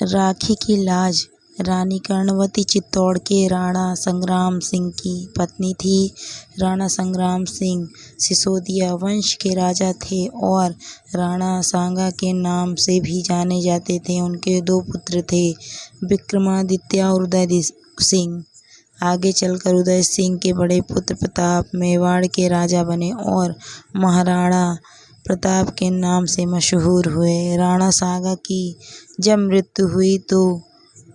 राखी की लाज। रानी कर्णवती चित्तौड़ के राणा संग्राम सिंह की पत्नी थी। राणा संग्राम सिंह सिसोदिया वंश के राजा थे और राणा सांगा के नाम से भी जाने जाते थे। उनके 2 पुत्र थे, विक्रमादित्य और उदय सिंह। आगे चलकर उदय सिंह के बड़े पुत्र प्रताप मेवाड़ के राजा बने और महाराणा प्रताप के नाम से मशहूर हुए। राणा सांगा की जब मृत्यु हुई तो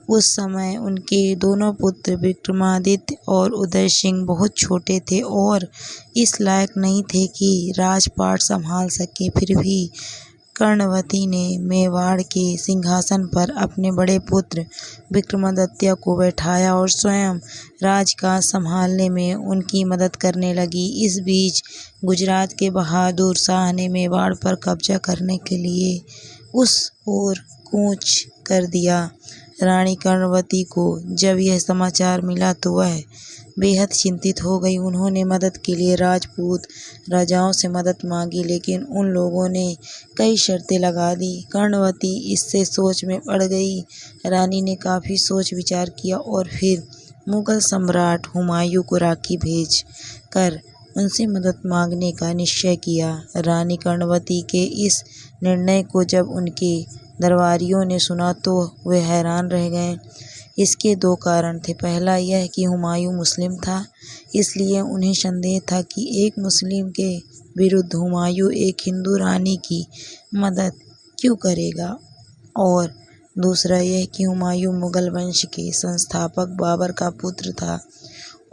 उस समय उनके दोनों पुत्र विक्रमादित्य और उदय सिंह बहुत छोटे थे और इस लायक नहीं थे कि राजपाट संभाल सके। फिर भी कर्णवती ने मेवाड़ के सिंहासन पर अपने बड़े पुत्र विक्रमादित्य को बैठाया और स्वयं राजकाज संभालने में उनकी मदद करने लगी। इस बीच गुजरात के बहादुर शाह ने मेवाड़ पर कब्जा करने के लिए उस ओर कूच कर दिया। रानी कर्णवती को जब यह समाचार मिला तो वह बेहद चिंतित हो गई। उन्होंने मदद के लिए राजपूत राजाओं से मदद मांगी, लेकिन उन लोगों ने कई शर्तें लगा दी। कर्णवती इससे सोच में पड़ गई। रानी ने काफ़ी सोच विचार किया और फिर मुगल सम्राट हुमायूं को राखी भेज कर उनसे मदद मांगने का निश्चय किया। रानी कर्णवती के इस निर्णय को जब उनके दरबारियों ने सुना तो वे हैरान रह गए। इसके 2 कारण थे। पहला यह कि हुमायूं मुस्लिम था, इसलिए उन्हें संदेह था कि एक मुस्लिम के विरुद्ध हुमायूं एक हिंदू रानी की मदद क्यों करेगा, और दूसरा यह कि हुमायूं मुगल वंश के संस्थापक बाबर का पुत्र था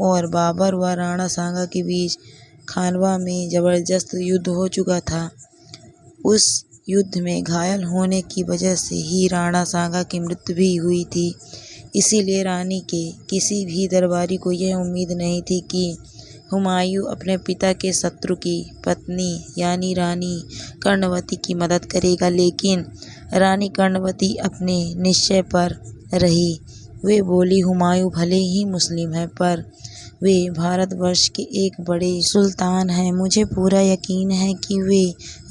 और बाबर व राणा सांगा के बीच खानवा में जबरदस्त युद्ध हो चुका था। उस युद्ध में घायल होने की वजह से ही राणा सांगा की मृत्यु भी हुई थी। इसीलिए रानी के किसी भी दरबारी को यह उम्मीद नहीं थी कि हुमायूं अपने पिता के शत्रु की पत्नी यानी रानी कर्णवती की मदद करेगा। लेकिन रानी कर्णवती अपने निश्चय पर रही। वे बोली, हुमायूं भले ही मुस्लिम हैं पर वे भारतवर्ष के एक बड़े सुल्तान हैं। मुझे पूरा यकीन है कि वे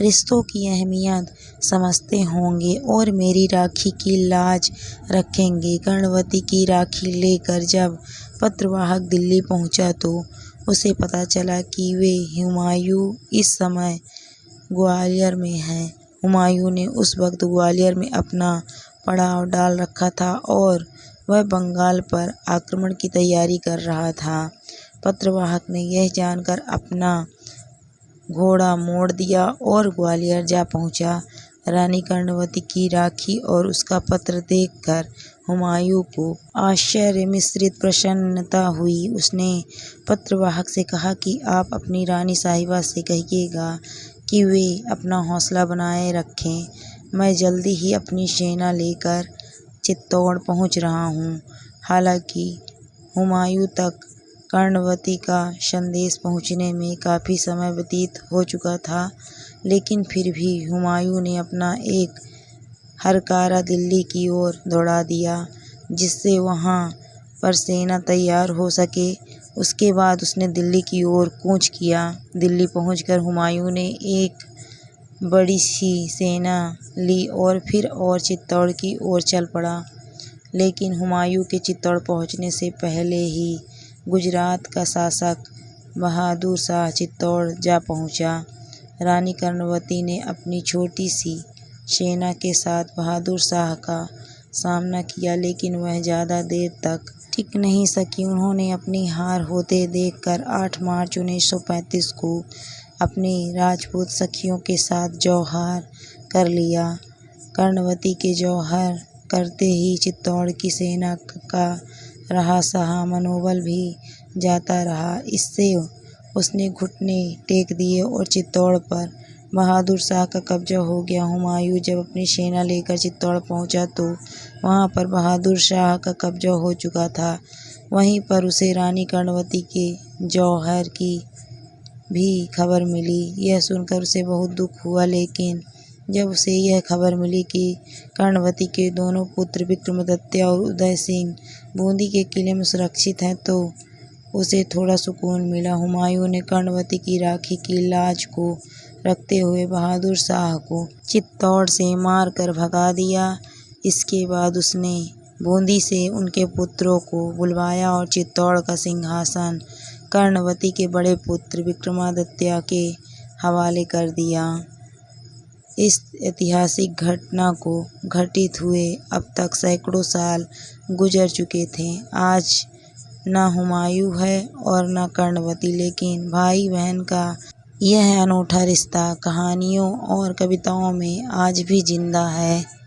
रिश्तों की अहमियत समझते होंगे और मेरी राखी की लाज रखेंगे। कर्णवती की राखी लेकर जब पत्रवाहक दिल्ली पहुंचा तो उसे पता चला कि वे हुमायूं इस समय ग्वालियर में हैं। हुमायूं ने उस वक्त ग्वालियर में अपना पड़ाव डाल रखा था और वह बंगाल पर आक्रमण की तैयारी कर रहा था। पत्रवाहक ने यह जानकर अपना घोड़ा मोड़ दिया और ग्वालियर जा पहुंचा। रानी कर्णवती की राखी और उसका पत्र देखकर हुमायूं को आश्चर्य मिश्रित प्रसन्नता हुई। उसने पत्रवाहक से कहा कि आप अपनी रानी साहिबा से कहिएगा कि वे अपना हौसला बनाए रखें। मैं जल्दी ही अपनी सेना लेकर चित्तौड़ पहुंच रहा हूं। हालांकि हुमायूं तक कर्णवती का संदेश पहुंचने में काफ़ी समय व्यतीत हो चुका था, लेकिन फिर भी हुमायूं ने अपना एक हरकारा दिल्ली की ओर दौड़ा दिया, जिससे वहां पर सेना तैयार हो सके। उसके बाद उसने दिल्ली की ओर कूच किया। दिल्ली पहुंचकर हुमायूं ने एक बड़ी सी सेना ली और फिर और चित्तौड़ की ओर चल पड़ा। लेकिन हुमायूं के चित्तौड़ पहुंचने से पहले ही गुजरात का शासक बहादुर शाह चित्तौड़ जा पहुंचा। रानी कर्णवती ने अपनी छोटी सी सेना के साथ बहादुर शाह का सामना किया, लेकिन वह ज़्यादा देर तक टिक नहीं सकी। उन्होंने अपनी हार होते देखकर 8 मार्च 1935 को अपनी राजपूत सखियों के साथ जौहार कर लिया। कर्णवती के जौहर करते ही चित्तौड़ की सेना का रहा सहा मनोबल भी जाता रहा। इससे उसने घुटने टेक दिए और चित्तौड़ पर बहादुर शाह का कब्जा हो गया। हुमायूं जब अपनी सेना लेकर चित्तौड़ पहुंचा तो वहां पर बहादुर शाह का कब्जा हो चुका था। वहीं पर उसे रानी कर्णवती के जौहर की भी खबर मिली। यह सुनकर उसे बहुत दुख हुआ, लेकिन जब उसे यह खबर मिली कि कर्णवती के दोनों पुत्र विक्रमादित्य और उदय सिंह बूंदी के किले में सुरक्षित हैं तो उसे थोड़ा सुकून मिला। हुमायूं ने कर्णवती की राखी की लाज को रखते हुए बहादुर शाह को चित्तौड़ से मार कर भगा दिया। इसके बाद उसने बूंदी से उनके पुत्रों को बुलवाया और चित्तौड़ का सिंहासन कर्णवती के बड़े पुत्र विक्रमादित्य के हवाले कर दिया। इस ऐतिहासिक घटना को घटित हुए अब तक सैकड़ों साल गुजर चुके थे। आज न हुमायूं है और न कर्णवती, लेकिन भाई बहन का यह अनूठा रिश्ता कहानियों और कविताओं में आज भी जिंदा है।